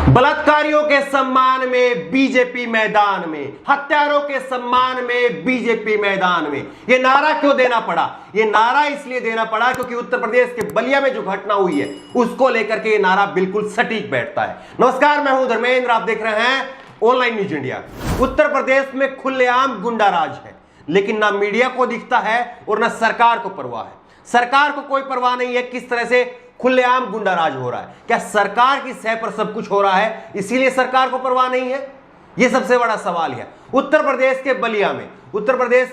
बलात्कारियों के सम्मान में बीजेपी मैदान में, हत्यारों के सम्मान में बीजेपी मैदान में। यह नारा क्यों देना पड़ा? यह नारा इसलिए देना पड़ा क्योंकि उत्तर प्रदेश के बलिया में जो घटना हुई है उसको लेकर के यह नारा बिल्कुल सटीक बैठता है। नमस्कार, मैं हूं धर्मेंद्र, आप देख रहे हैं online news India. Uttar Pradesh में खुलेआम गुंडाराज है, लेकिन ना मीडिया को दिखता है और ना सरकार को परवाह है। सरकार को कोई परवाह नहीं है किस तरह से खुलेआम गुंडाराज हो रहा है। क्या सरकार की सह पर सब कुछ हो रहा है इसीलिए सरकार को परवाह नहीं है? यह सबसे बड़ा सवाल है। उत्तर प्रदेश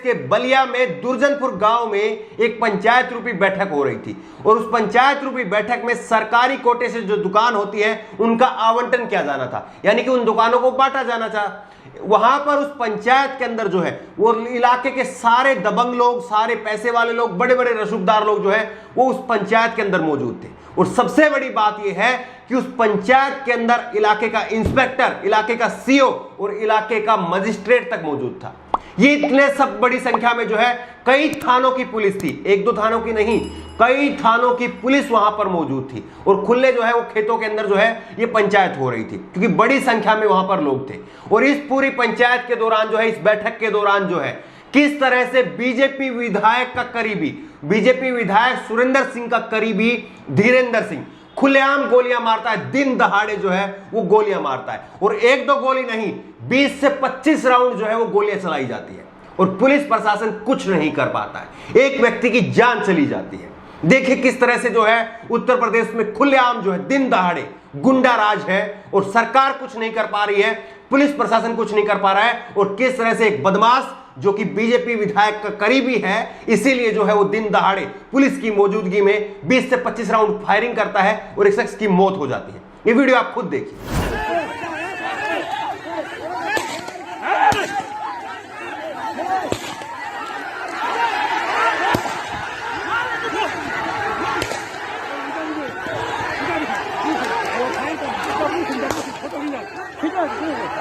के बलिया में दुर्जनपुर गांव में एक पंचायत रूपी बैठक हो रही थी और उस पंचायत रूपी बैठक में सरकारी कोटे से जो दुकान होती है उनका आवंटन किया जाना था, यानी कि उन दुकानों को बांटा जाना था। वहां पर उस पंचायत के अंदर जो है वो इलाके के सारे दबंग लोग, सारे पैसे वाले लोग, बड़े बड़े रसूखदार लोग जो है वो उस पंचायत के अंदर मौजूद थे। और सबसे बड़ी बात यह है कि उस पंचायत के अंदर इलाके का इंस्पेक्टर, इलाके का सीओ और इलाके का मजिस्ट्रेट तक मौजूद था। ये इतने सब बड़ी संख्या में जो है कई थानों की पुलिस थी, एक दो थानों की नहीं, कई थानों की पुलिस वहां पर मौजूद थी। और खुले जो है वो खेतों के अंदर जो है ये पंचायत हो रही थी, क्योंकि बड़ी संख्या में वहां पर लोग थे। और इस पूरी पंचायत के दौरान जो है, इस बैठक के दौरान जो है किस तरह से बीजेपी विधायक का करीबी, बीजेपी विधायक सुरेंद्र सिंह का करीबी धीरेंद्र सिंह खुलेआम गोलियां मारता है। दिन दहाड़े जो है वो गोलियां मारता है और एक दो गोली नहीं, 20 से 25 राउंड जो है वो गोलियां चलाई जाती है और पुलिस प्रशासन कुछ नहीं कर पाता है। एक व्यक्ति की जान चली जाती है। देखिए किस तरह से जो है उत्तर प्रदेश में खुलेआम जो है दिन दहाड़े गुंडा राज है और सरकार कुछ नहीं कर पा रही है, पुलिस प्रशासन कुछ नहीं कर पा रहा है। और किस तरह से एक बदमाश जो कि बीजेपी विधायक का करीबी है, इसीलिए जो है वो दिन दहाड़े पुलिस की मौजूदगी में 20 से 25 राउंड फायरिंग करता है और एक शख्स की मौत हो जाती है। ये वीडियो आप खुद देखिए।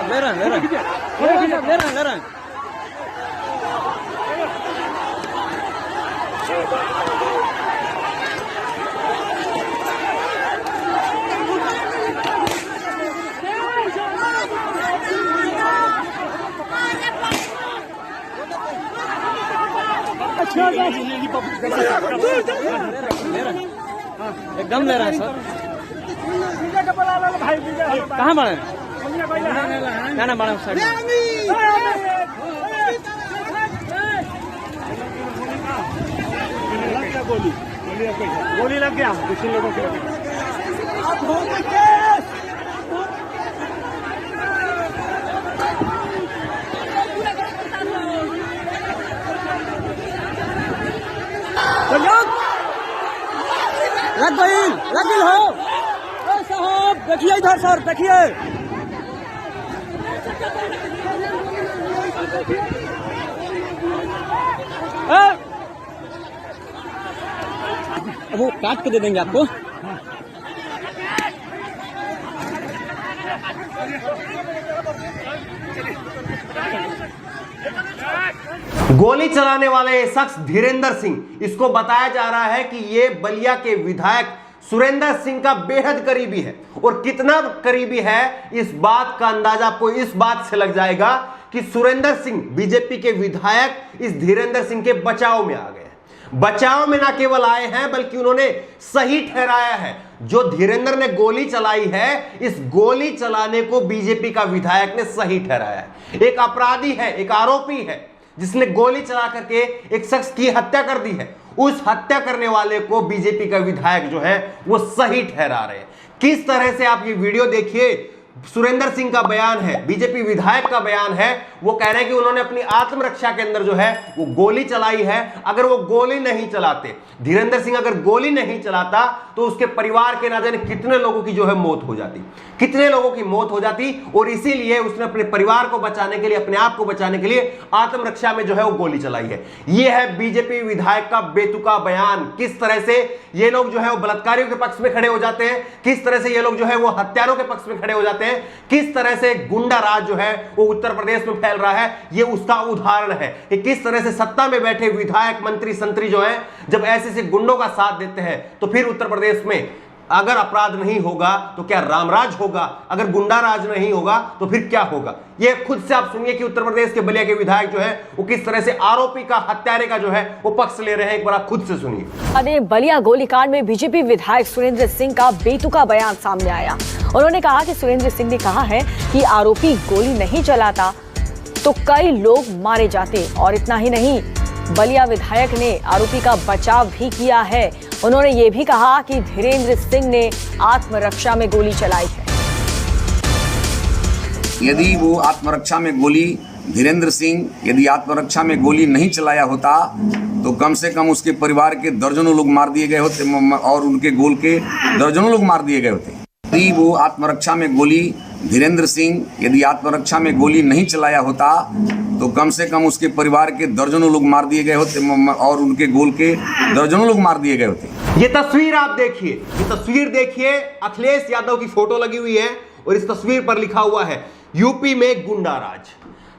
ले रहा एकदम ले रहा है सर। कहाँ बड़े क्या ना बड़ा साइड गोली लग गया दूसरे लोगों के। लग गई हो साहब, देखिए इधर सर, देखिए वो काट के दे देंगे आपको। गोली चलाने वाले शख्स धीरेंद्र सिंह, इसको बताया जा रहा है कि ये बलिया के विधायक सुरेंद्र सिंह का बेहद करीबी है। और कितना करीबी है इस बात का अंदाजा आपको इस बात से लग जाएगा कि सुरेंद्र सिंह, बीजेपी के विधायक, इस धीरेंद्र सिंह के बचाव में आ गए। बचाव में ना केवल आए हैं बल्कि उन्होंने सही ठहराया है। जो धीरेंद्र ने गोली चलाई है, इस गोली चलाने को बीजेपी का विधायक ने सही ठहराया है। एक अपराधी है, एक आरोपी है जिसने गोली चला करके एक शख्स की हत्या कर दी है। उस हत्या करने वाले को बीजेपी का विधायक जो है वो सही ठहरा रहे हैं। किस तरह से आप ये वीडियो देखिए, सुरेंद्र सिंह का बयान है, बीजेपी विधायक का बयान है। वो कह रहे हैं कि उन्होंने अपनी आत्मरक्षा के अंदर जो है वो गोली चलाई है। अगर वो गोली नहीं चलाते, धीरेंद्र सिंह अगर गोली नहीं चलाता तो उसके परिवार के ना जाने कितने लोगों की जो है मौत हो जाती, कितने लोगों की मौत हो जाती। और इसीलिए उसने अपने परिवार को बचाने के लिए, अपने आप को बचाने के लिए आत्मरक्षा में जो है वो गोली चलाई है। यह है बीजेपी विधायक का बेतुका बयान। किस तरह से ये लोग जो है वो बलात्कारियों के पक्ष में खड़े हो जाते हैं, किस तरह से ये लोग जो है वो हत्यारों के पक्ष में खड़े हो जाते हैं, किस तरह से गुंडा राज जो है वो उत्तर प्रदेश में फैल रहा है। ये उसका उदाहरण है कि किस तरह से सत्ता में बैठे विधायक, मंत्री, संतरी जो है जब ऐसे से गुंडों का साथ देते हैं तो फिर उत्तर प्रदेश में अगर अपराध नहीं होगा तो क्या रामराज होगा, अगर गुंडा राज नहीं होगा तो फिर क्या होगा? ये खुद से आप सुनिए कि उत्तर प्रदेश के बलिया के विधायक जो है वो किस तरह से आरोपी का, हत्यारे का जो है वो पक्ष ले रहे हैं। एक बार आप खुद से सुनिए। बलिया गोलीकांड में बीजेपी विधायक सुरेंद्र सिंह का बेतुका बयान सामने आया। उन्होंने कहा कि सुरेंद्र सिंह ने कहा है कि आरोपी गोली नहीं चलाता तो कई लोग मारे जाते, और इतना ही नहीं, बलिया विधायक ने आरोपी का बचाव भी किया है। उन्होंने ये भी कहा कि धीरेन्द्र सिंह ने आत्मरक्षा में गोली चलाई है। यदि वो आत्मरक्षा में गोली, धीरेन्द्र सिंह यदि आत्मरक्षा में गोली नहीं चलाया होता तो कम से कम उसके परिवार के दर्जनों लोग मार दिए गए होते और उनके गोल के दर्जनों लोग मार दिए गए होते। यदि वो आत्मरक्षा में गोली, धीरेन्द्र सिंह यदि आत्मरक्षा में गोली नहीं चलाया होता तो कम से कम उसके परिवार के दर्जनों लोग मार दिए गए होते और उनके गोल के दर्जनों लोग मार दिए गए होते। ये तस्वीर आप देखिए, ये तस्वीर देखिए, अखिलेश यादव की फोटो लगी हुई है और इस तस्वीर पर लिखा हुआ है यूपी में गुंडा राज।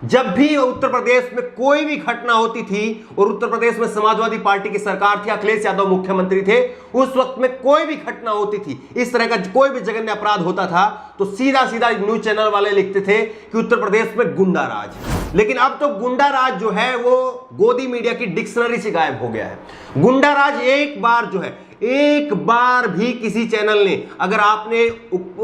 जब भी उत्तर प्रदेश में कोई भी घटना होती थी और उत्तर प्रदेश में समाजवादी पार्टी की सरकार थी, अखिलेश यादव मुख्यमंत्री थे, उस वक्त में कोई भी घटना होती थी, इस तरह का कोई भी जघन्य अपराध होता था तो सीधा सीधा न्यूज चैनल वाले लिखते थे कि उत्तर प्रदेश में गुंडा राज। लेकिन अब तो गुंडा राज जो है वो गोदी मीडिया की डिक्शनरी से गायब हो गया है। गुंडा राज एक बार जो है, एक बार भी किसी चैनल ने, अगर आपने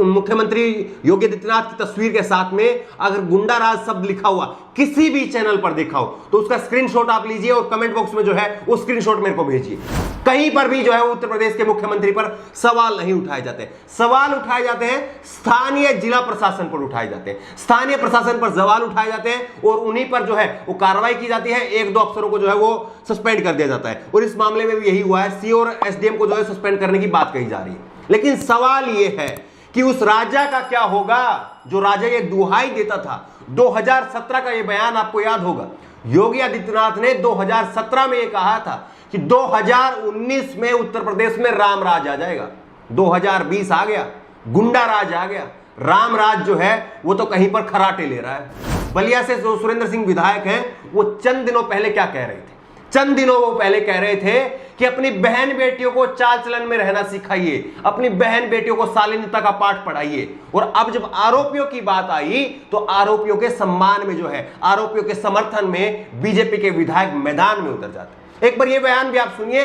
मुख्यमंत्री योगी आदित्यनाथ की तस्वीर के साथ में अगर गुंडा राज शब्द लिखा हुआ किसी भी चैनल पर देखा हो तो उसका स्क्रीनशॉट आप लीजिए और कमेंट बॉक्स में जो है वो स्क्रीनशॉट मेरे को भेजिए। कहीं पर भी जो है उत्तर प्रदेश के मुख्यमंत्री पर सवाल नहीं उठाए जाते। सवाल उठाए जाते हैं स्थानीय जिला प्रशासन पर उठाए जाते हैं, स्थानीय प्रशासन पर सवाल उठाए जाते हैं और उन्हीं पर जो है वो कार्रवाई की जाती है। एक दो अफसरों को जो है वो सस्पेंड कर दिया जाता है और इस मामले में भी यही हुआ है। सी और एसडीएम को जो है सस्पेंड करने की बात कही जा रही है। लेकिन सवाल यह है कि उस राजा का क्या होगा जो राजा ये दुहाई देता था। 2017 का ये बयान आपको याद होगा, योगी आदित्यनाथ ने 2017 में ये कहा था कि 2019 में उत्तर प्रदेश में राम राज आ जाएगा। 2020 आ गया, गुंडा राज आ गया, राम राज जो है वो तो कहीं पर खराटे ले रहा है। बलिया से जो सुरेंद्र सिंह विधायक हैं वो चंद दिनों पहले क्या कह रहे थे? चंद दिनों वो पहले कह रहे थे कि अपनी बहन बेटियों को चाल चलन में रहना सिखाइए, अपनी बहन बेटियों को शालीनता का पाठ पढ़ाइए। और अब जब आरोपियों की बात आई तो आरोपियों के सम्मान में जो है, आरोपियों के समर्थन में बीजेपी के विधायक मैदान में उतर जाते हैं। एक बार ये बयान भी आप सुनिए।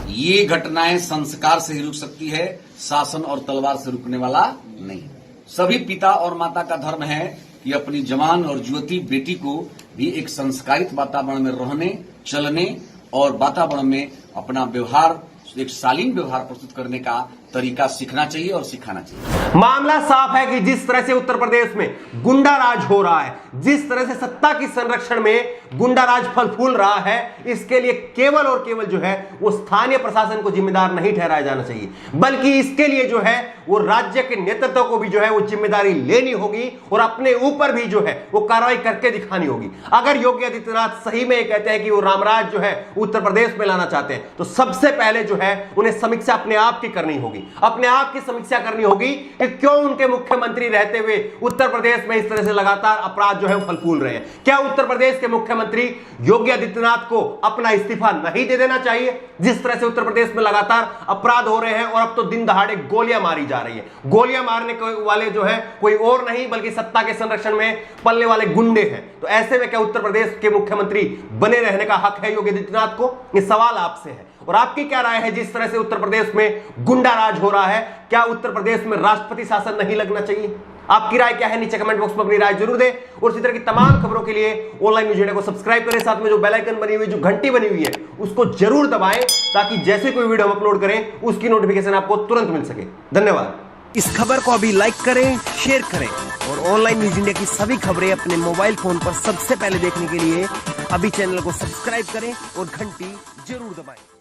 ये घटनाएं संस्कार से ही रुक सकती है, शासन और तलवार से रुकने वाला नहीं। सभी पिता और माता का धर्म है कि अपनी जवान और युवती बेटी को भी एक संस्कारित वातावरण में रहने, चलने और वातावरण में अपना व्यवहार, एक शालीन व्यवहार प्रस्तुत करने का तरीका सीखना चाहिए और सिखाना चाहिए। मामला साफ है कि जिस तरह से उत्तर प्रदेश में गुंडा राज हो रहा है, जिस तरह से सत्ता की संरक्षण में गुंडा राज फल फूल रहा है, इसके लिए केवल और केवल जो है वो स्थानीय प्रशासन को जिम्मेदार नहीं ठहराया जाना चाहिए, बल्कि इसके लिए जो है वो राज्य के नेतृत्व को भी जो है वो जिम्मेदारी लेनी होगी और अपने ऊपर भी जो है वो कार्रवाई करके दिखानी होगी। अगर योगी आदित्यनाथ सही में ये कहते हैं कि वो रामराज जो है उत्तर प्रदेश में लाना चाहते हैं तो सबसे पहले जो है उन्हें समीक्षा अपने आप की करनी होगी, अपने आप की समीक्षा करनी होगी कि क्यों उनके मुख्यमंत्री रहते हुए उत्तर प्रदेश में इस तरह से लगातार अपराध जो है फल फूल रहे हैं। क्या उत्तर प्रदेश के मुख्यमंत्री योगी आदित्यनाथ को अपना इस्तीफा नहीं दे देना चाहिए? जिस तरह से उत्तर प्रदेश में लगातार अपराध हो रहे हैं और अब तो दिन दहाड़े गोलियां मारी जा रही है। गोलियां मारने वाले जो है कोई और नहीं बल्कि सत्ता के संरक्षण में पलने वाले गुंडे हैं। तो ऐसे में क्या उत्तर प्रदेश के मुख्यमंत्री बने रहने का हक है योगी आदित्यनाथ को? ये सवाल आपसे है और आपकी क्या राय है? जिस तरह से उत्तर प्रदेश में गुंडा राज हो रहा है, क्या उत्तर प्रदेश में राष्ट्रपति शासन नहीं लगना चाहिए? आपकी राय क्या है? नीचे कमेंट बॉक्स में अपनी राय जरूर दें और इसी तरह की तमाम खबरों के लिए ऑनलाइन न्यूज इंडिया को सब्सक्राइब करें। साथ में जो बेल आइकन बनी हुई, जो घंटी बनी हुई है, उसको जरूर दबाएं ताकि जैसे कोई वीडियो हम अपलोड करें उसकी नोटिफिकेशन आपको तुरंत मिल सके। धन्यवाद। इस खबर को अभी लाइक करें, शेयर करें और ऑनलाइन न्यूज इंडिया की सभी खबरें अपने मोबाइल फोन पर सबसे पहले देखने के लिए अभी चैनल को सब्सक्राइब करें और घंटी जरूर दबाएं।